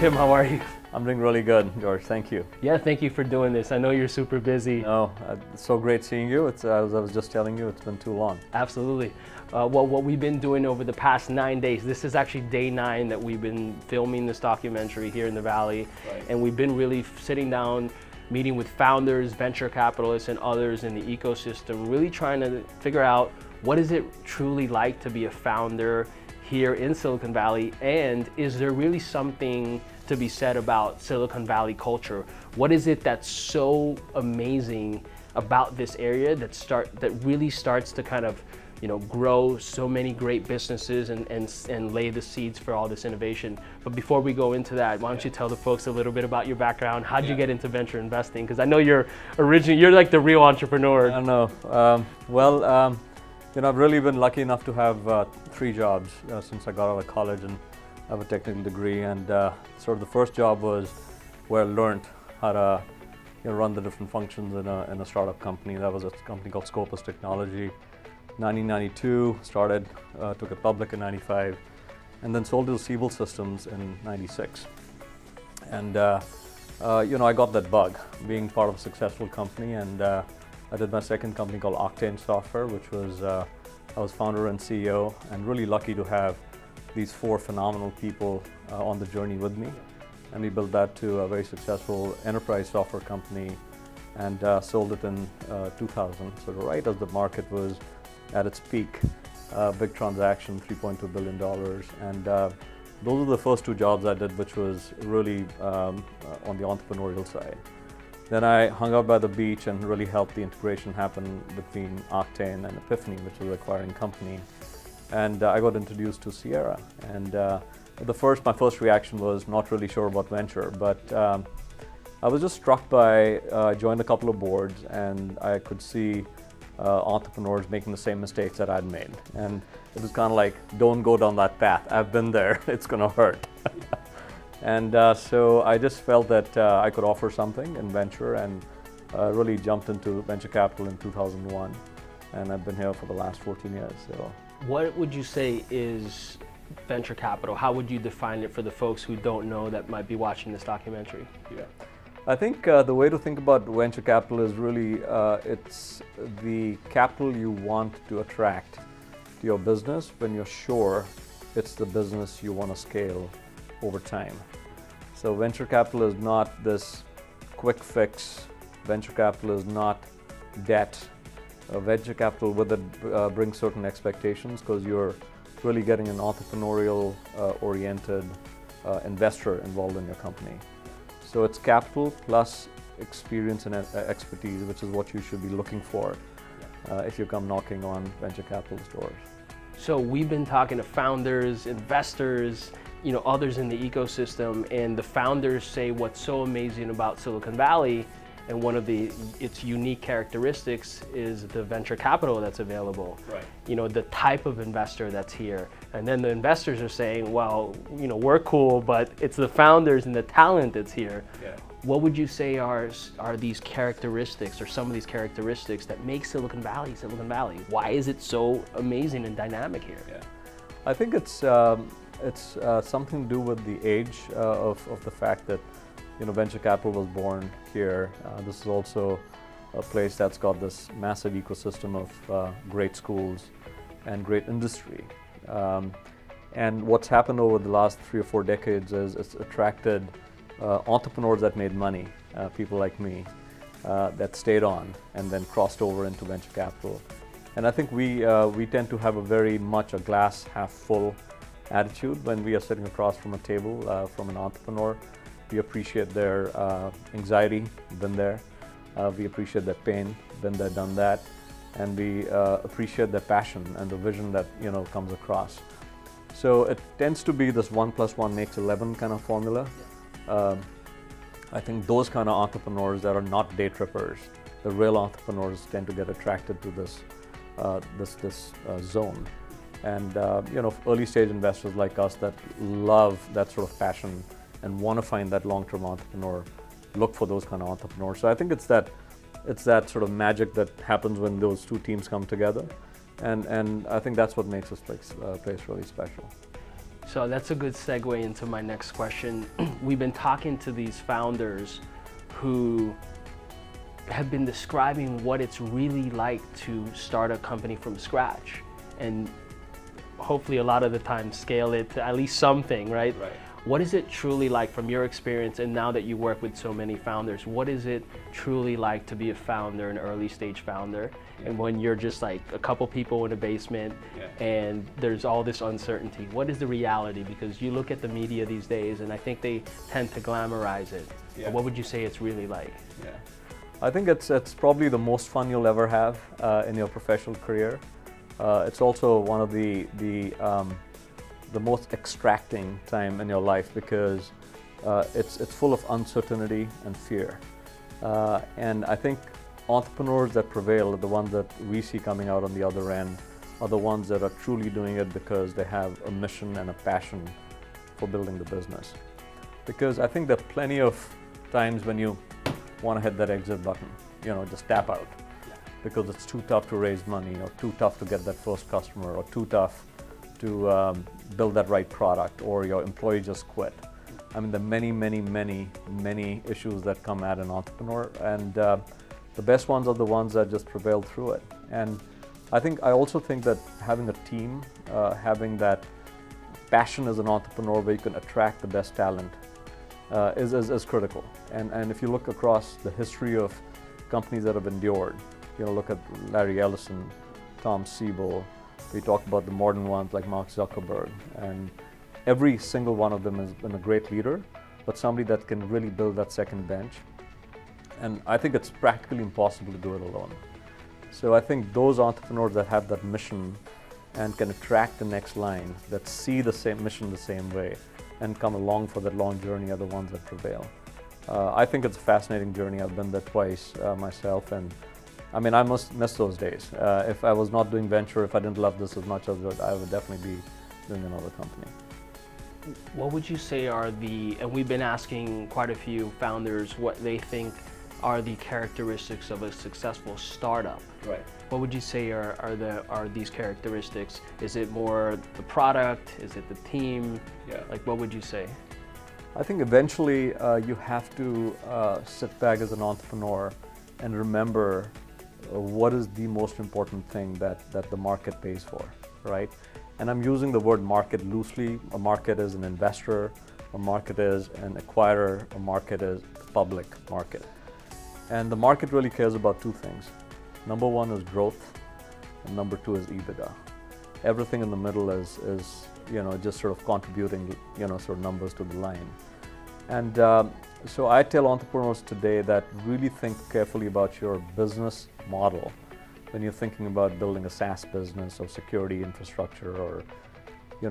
Tim, how are you? I'm doing really good, George. Thank you. Yeah, thank you for doing this. I know you're super busy. No, it's so great seeing you. I was just telling you, it's been too long. Absolutely. Well, what we've been doing over the past 9 days, this is actually day 9 that we've been filming this documentary here in the Valley. Right. And we've been really sitting down, meeting with founders, venture capitalists, and others in the ecosystem, really trying to figure out what is it truly like to be a founder here in Silicon Valley, and is there really something to be said about Silicon Valley culture? What is it that's so amazing about this area that really starts to kind of, grow so many great businesses and lay the seeds for all this innovation? But before we go into that, why don't you tell the folks a little bit about your background? How'd you get into venture investing? Because I know you're like the real entrepreneur. I don't know. I've really been lucky enough to have 3 jobs since I got out of college, and I have a technical degree. And sort of the first job was where I learned how to run the different functions in a startup company. That was a company called Scopus Technology. 1992 started, took it public in 95, and then sold to Siebel Systems in 96. And I got that bug, being part of a successful company, and I did my second company called Octane Software, which was, I was founder and CEO, and really lucky to have these 4 phenomenal people on the journey with me. And we built that to a very successful enterprise software company, and sold it in 2000. So right as the market was at its peak, big transaction, $3.2 billion. And those were the first 2 jobs I did, which was really on the entrepreneurial side. Then I hung out by the beach and really helped the integration happen between Octane and Epiphany, which was an acquiring company. And I got introduced to Sierra. And my first reaction was not really sure about venture, but I was just struck by, I joined a couple of boards, and I could see entrepreneurs making the same mistakes that I'd made. And it was kind of like, don't go down that path. I've been there, it's gonna hurt. And so I just felt that I could offer something in venture, and really jumped into venture capital in 2001. And I've been here for the last 14 years. So, what would you say is venture capital? How would you define it for the folks who don't know that might be watching this documentary? Yeah. I think the way to think about venture capital is really, it's the capital you want to attract to your business when you're sure it's the business you want to scale over time. So venture capital is not this quick fix. Venture capital is not debt. Venture capital with it brings certain expectations, because you're really getting an entrepreneurial oriented investor involved in your company. So it's capital plus experience and expertise, which is what you should be looking for if you come knocking on venture capital's doors. So we've been talking to founders, investors, others in the ecosystem, and the founders say what's so amazing about Silicon Valley, and one of its unique characteristics is the venture capital that's available. Right. The type of investor that's here. And then the investors are saying, well, we're cool, but it's the founders and the talent that's here. Yeah. What would you say are these characteristics, or some of these characteristics that make Silicon Valley Silicon Valley? Why is it so amazing and dynamic here? Yeah. I think it's something to do with the age of the fact that venture capital was born here. This is also a place that's got this massive ecosystem of great schools and great industry. And what's happened over the last 3 or 4 decades is it's attracted entrepreneurs that made money, people like me, that stayed on and then crossed over into venture capital. And I think we tend to have a very much a glass half full attitude when we are sitting across from a table from an entrepreneur. We appreciate their anxiety, been there. We appreciate their pain, been there, done that. And we appreciate their passion and the vision that comes across. So it tends to be this 1 + 1 makes 11 kind of formula. I think those kind of entrepreneurs that are not day trippers, the real entrepreneurs, tend to get attracted to this zone. And early stage investors like us that love that sort of passion and want to find that long-term entrepreneur, look for those kind of entrepreneurs. So I think it's that sort of magic that happens when those 2 teams come together, and I think that's what makes this place really special. So that's a good segue into my next question. We've been talking to these founders who have been describing what it's really like to start a company from scratch, and hopefully a lot of the time scale it to at least something, right? Right. What is it truly like from your experience, and now that you work with so many founders, what is it truly like to be a founder, an early stage founder, and when you're just like a couple people in a basement and there's all this uncertainty? What is the reality? Because you look at the media these days and I think they tend to glamorize it. But what would you say it's really like? I think it's probably the most fun you'll ever have in your professional career. It's also one of the most extracting time in your life, because it's full of uncertainty and fear. And I think entrepreneurs that prevail are the ones that we see coming out on the other end, are the ones that are truly doing it because they have a mission and a passion for building the business. Because I think there are plenty of times when you want to hit that exit button, just tap out, because it's too tough to raise money, or too tough to get that first customer, or too tough to build that right product, or your employee just quit. I mean, there are many issues that come at an entrepreneur, and the best ones are the ones that just prevail through it. And I also think that having a team, having that passion as an entrepreneur where you can attract the best talent is critical. And if you look across the history of companies that have endured, look at Larry Ellison, Tom Siebel. We talked about the modern ones like Mark Zuckerberg, and every single one of them has been a great leader, but somebody that can really build that second bench. And I think it's practically impossible to do it alone. So I think those entrepreneurs that have that mission and can attract the next line, that see the same mission the same way, and come along for that long journey, are the ones that prevail. I think it's a fascinating journey. I've been there twice myself, and I mean, I must miss those days. If I was not doing venture, if I didn't love this as much as I would definitely be doing another company. What would you say are and we've been asking quite a few founders what they think are the characteristics of a successful startup. Right. What would you say are these characteristics? Is it more the product? Is it the team? Like, what would you say? I think eventually you have to sit back as an entrepreneur and remember what is the most important thing that the market pays for, right? And I'm using the word market loosely. A market is an investor, a market is an acquirer, a market is the public market. And the market really cares about two things. Number one is growth, and number two is EBITDA. Everything in the middle is just sort of contributing, sort of numbers to the line. And so I tell entrepreneurs today that really think carefully about your business model when you're thinking about building a SaaS business or security infrastructure, or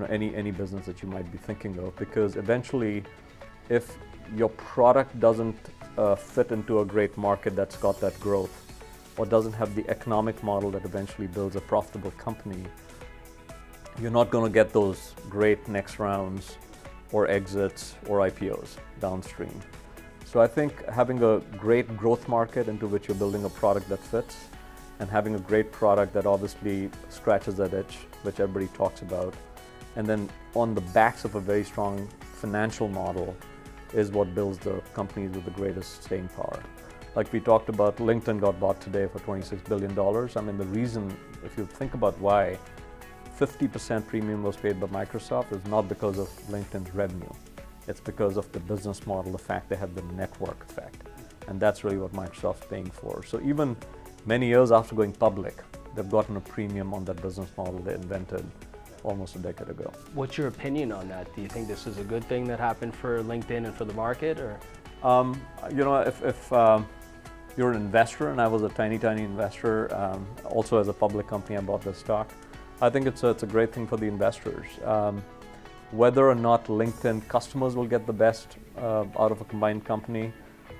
any business that you might be thinking of, because eventually, if your product doesn't fit into a great market that's got that growth, or doesn't have the economic model that eventually builds a profitable company, you're not going to get those great next rounds or exits or IPOs downstream. So I think having a great growth market into which you're building a product that fits, and having a great product that obviously scratches that itch, which everybody talks about, and then on the backs of a very strong financial model, is what builds the companies with the greatest staying power. Like we talked about, LinkedIn got bought today for $26 billion. I mean, the reason, if you think about why 50% premium was paid by Microsoft, is not because of LinkedIn's revenue. It's because of the business model, the fact they have the network effect. And that's really what Microsoft's paying for. So even many years after going public, they've gotten a premium on that business model they invented almost a decade ago. What's your opinion on that? Do you think this is a good thing that happened for LinkedIn and for the market, or? If you're an investor, and I was a tiny investor, also as a public company, I bought this stock. I think it's a great thing for the investors. Whether or not LinkedIn customers will get the best out of a combined company,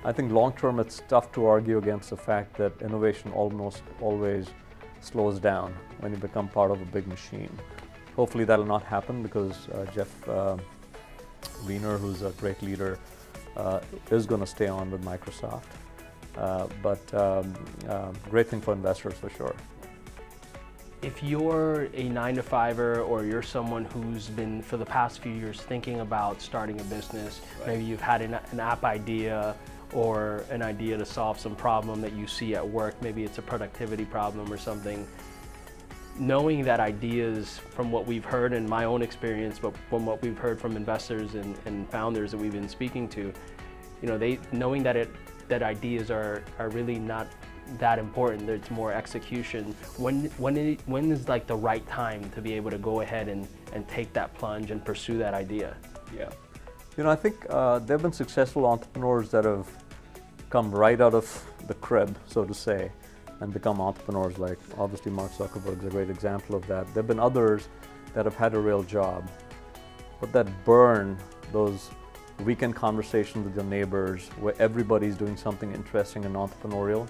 I think long term it's tough to argue against the fact that innovation almost always slows down when you become part of a big machine. Hopefully that'll not happen, because Jeff Weiner, who's a great leader, is going to stay on with Microsoft. But great thing for investors for sure. if you're a 9-to-5er or you're someone who's been for the past few years thinking about starting a business, maybe you've had an app idea or an idea to solve some problem that you see at work, maybe it's a productivity problem or something, knowing that ideas, from what we've heard in my own experience, but from what we've heard from investors and founders that we've been speaking to, knowing that ideas are really not that important, it's more execution. When is like the right time to be able to go ahead and take that plunge and pursue that idea? Yeah. I think there have been successful entrepreneurs that have come right out of the crib, so to say, and become entrepreneurs. Like obviously Mark Zuckerberg is a great example of that. There have been others that have had a real job, but that burn, those weekend conversations with your neighbors where everybody's doing something interesting and entrepreneurial,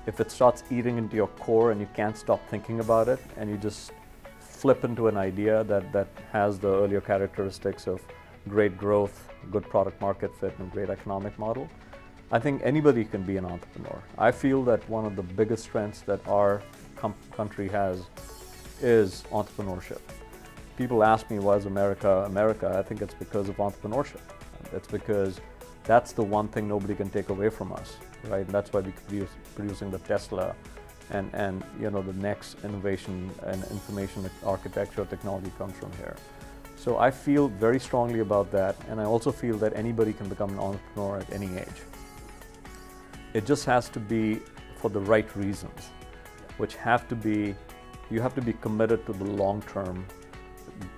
if it starts eating into your core and you can't stop thinking about it and you just flip into an idea that has the earlier characteristics of great growth, good product market fit, and great economic model, I think anybody can be an entrepreneur. I feel that one of the biggest strengths that our country has is entrepreneurship. People ask me, why is America America? I think it's because of entrepreneurship. It's because that's the one thing nobody can take away from us, right? And that's why we keep producing the Tesla and the next innovation and information architecture technology comes from here. So I feel very strongly about that, and I also feel that anybody can become an entrepreneur at any age. It just has to be for the right reasons, which you have to be committed to the long-term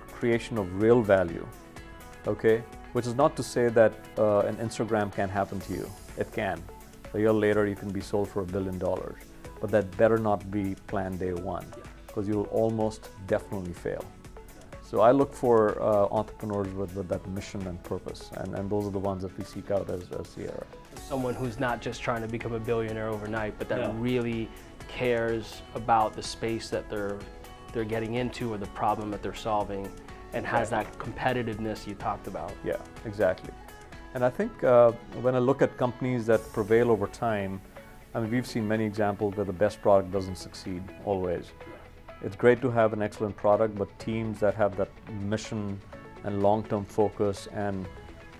creation of real value, okay? Which is not to say that an Instagram can't happen to you. It can. A year later, you can be sold for $1 billion. But that better not be plan day one, because you'll almost definitely fail. So I look for entrepreneurs with that mission and purpose, and those are the ones that we seek out as Sierra. Someone who's not just trying to become a billionaire overnight, but that really cares about the space that they're getting into or the problem that they're solving, and has that competitiveness you talked about. Yeah, exactly. And I think when I look at companies that prevail over time, I mean, we've seen many examples where the best product doesn't succeed always. It's great to have an excellent product, but teams that have that mission and long-term focus and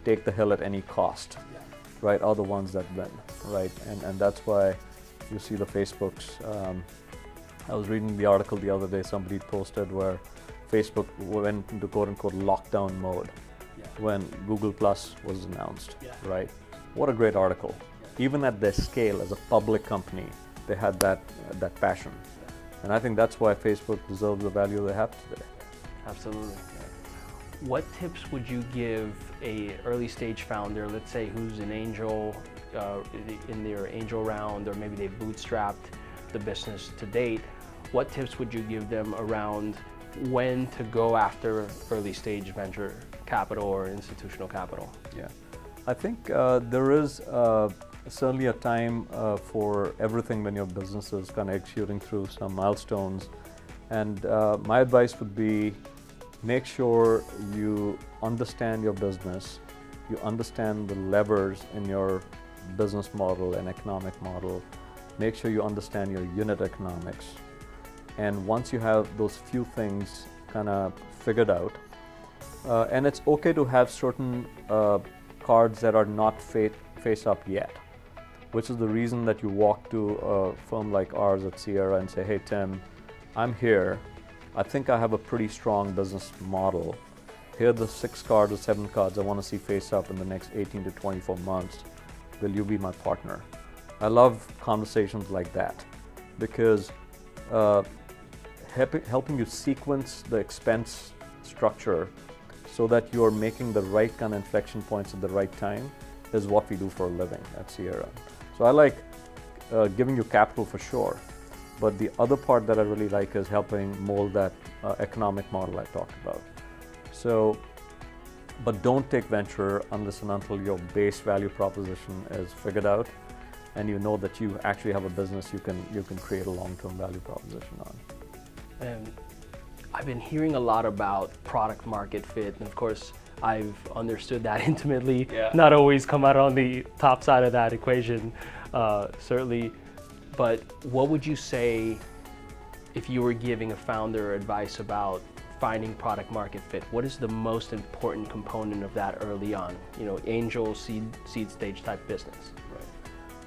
take the hill at any cost, right, are the ones that win, right? And that's why you see the Facebooks. I was reading the article the other day, somebody posted where Facebook went into quote-unquote lockdown mode when Google Plus was announced, right? What a great article. Even at their scale as a public company, they had that passion. And I think that's why Facebook deserves the value they have today. Absolutely. What tips would you give a early stage founder, let's say who's an angel in their angel round, or maybe they bootstrapped the business to date? What tips would you give them around when to go after early stage venture capital or institutional capital? Yeah, I think there is certainly a time for everything when your business is kind of executing through some milestones. And my advice would be, make sure you understand your business, you understand the levers in your business model and economic model, make sure you understand your unit economics. And once you have those few things kind of figured out, and it's okay to have certain cards that are not face up yet, which is the reason that you walk to a firm like ours at Sierra and say, hey Tim, I'm here. I think I have a pretty strong business model. Here are the 6 cards or 7 cards I want to see face up in the next 18 to 24 months. Will you be my partner? I love conversations like that because helping you sequence the expense structure so that you're making the right kind of inflection points at the right time is what we do for a living at Sierra. So I like giving you capital for sure, but the other part that I really like is helping mold that economic model I talked about. So, but don't take venture unless and until your base value proposition is figured out and you know that you actually have a business you can create a long-term value proposition on. And I've been hearing a lot about product market fit, and of course I've understood that intimately, not always come out on the top side of that equation, certainly. But what would you say if you were giving a founder advice about finding product market fit, what is the most important component of that early on? You know, angel, seed stage type business. Right.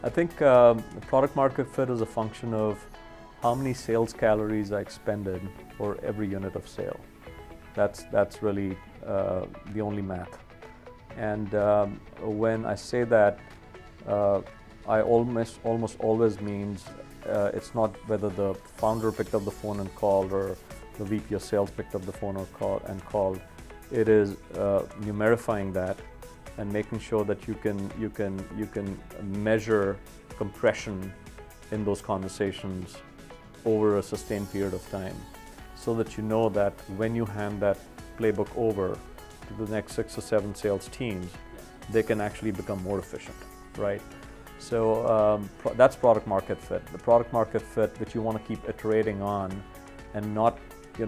I think product market fit is a function of how many sales calories I expended for every unit of sale. That's really the only math. And when I say that, I almost always means it's not whether the founder picked up the phone and called or the VP of sales picked up the phone or called. It is numerifying that and making sure that you can measure compression in those conversations over a sustained period of time, so that you know that when you hand that playbook over to the next 6 or 7 sales teams, they can actually become more efficient, right? So that's product market fit. The product market fit which you want to keep iterating on and not,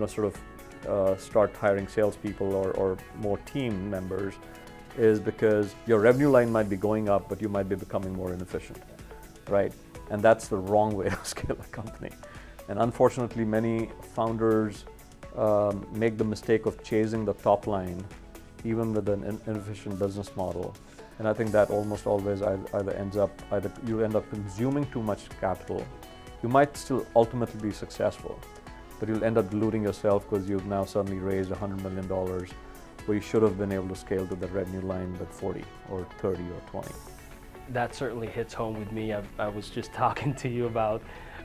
sort of start hiring salespeople or more team members, is because your revenue line might be going up, but you might be becoming more inefficient, right? And that's the wrong way to scale a company. And unfortunately, many founders make the mistake of chasing the top line, even with an inefficient business model. And I think that almost always either you end up consuming too much capital. You might still ultimately be successful, but you'll end up diluting yourself because you've now suddenly raised $100 million, where you should have been able to scale to the revenue line with 40 or 30 or 20. That certainly hits home with me. I was just talking to you about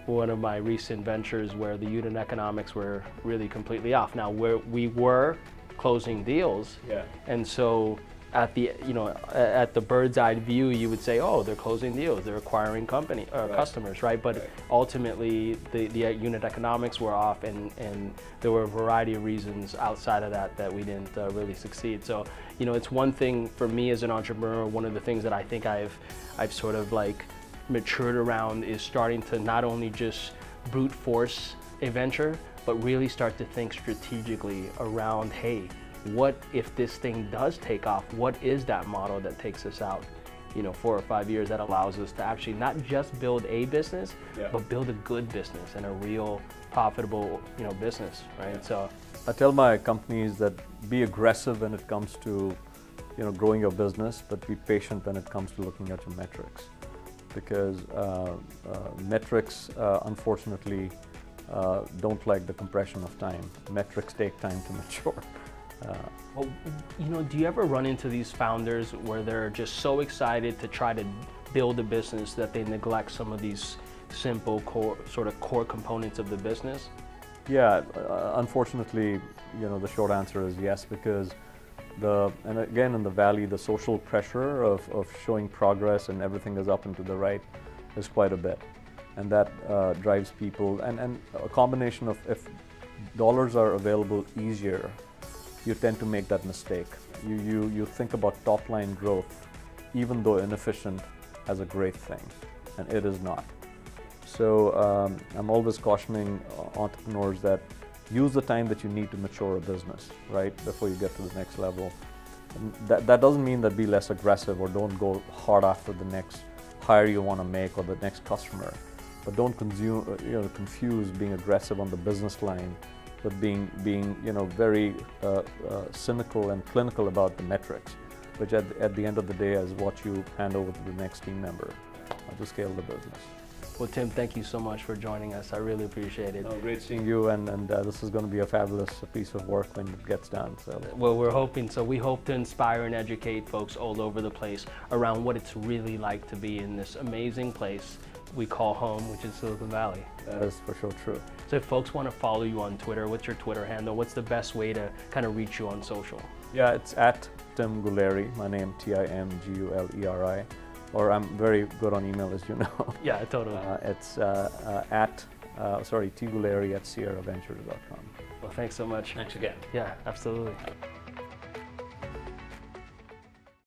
one of my recent ventures where the unit economics were really completely off. Now, where we were closing deals, and so at the bird's eye view, you would say, oh, they're closing deals, they're acquiring customers, right? But ultimately, the unit economics were off, and there were a variety of reasons outside of that we didn't really succeed. So, it's one thing for me as an entrepreneur. One of the things that I think I've sort of like matured around is starting to not only just brute force a venture, but really start to think strategically around, hey, what if this thing does take off? What is that model that takes us out, 4 or 5 years, that allows us to actually not just build a business, but build a good business and a real profitable, business, right? Yeah. So I tell my companies that be aggressive when it comes to, growing your business, but be patient when it comes to looking at your metrics, because metrics, unfortunately, don't like the compression of time. Metrics take time to mature. Well, do you ever run into these founders where they're just so excited to try to build a business that they neglect some of these simple core components of the business? Yeah, unfortunately, the short answer is yes, because and again in the Valley, the social pressure of showing progress and everything is up and to the right is quite a bit. And that drives people, and a combination of, if dollars are available easier, you tend to make that mistake. You think about top line growth, even though inefficient, as a great thing, and it is not. So I'm always cautioning entrepreneurs that use the time that you need to mature a business, right, before you get to the next level. And that doesn't mean that be less aggressive or don't go hard after the next hire you want to make or the next customer, but don't confuse being aggressive on the business line with being very cynical and clinical about the metrics, which at the end of the day is what you hand over to the next team member to scale the business. Well, Tim, thank you so much for joining us. I really appreciate it. Oh, great seeing you, and this is going to be a fabulous piece of work when it gets done. So. Well, we're hoping so. We hope to inspire and educate folks all over the place around what it's really like to be in this amazing place we call home, which is Silicon Valley. That is for sure true. So if folks want to follow you on Twitter, what's your Twitter handle? What's the best way to kind of reach you on social? Yeah, it's at Tim Guleri, my name, TimGuleri, or I'm very good on email, as you know. Yeah, totally. It's tguleri@sierraventures.com. Well, thanks so much. Thanks again. Yeah, absolutely.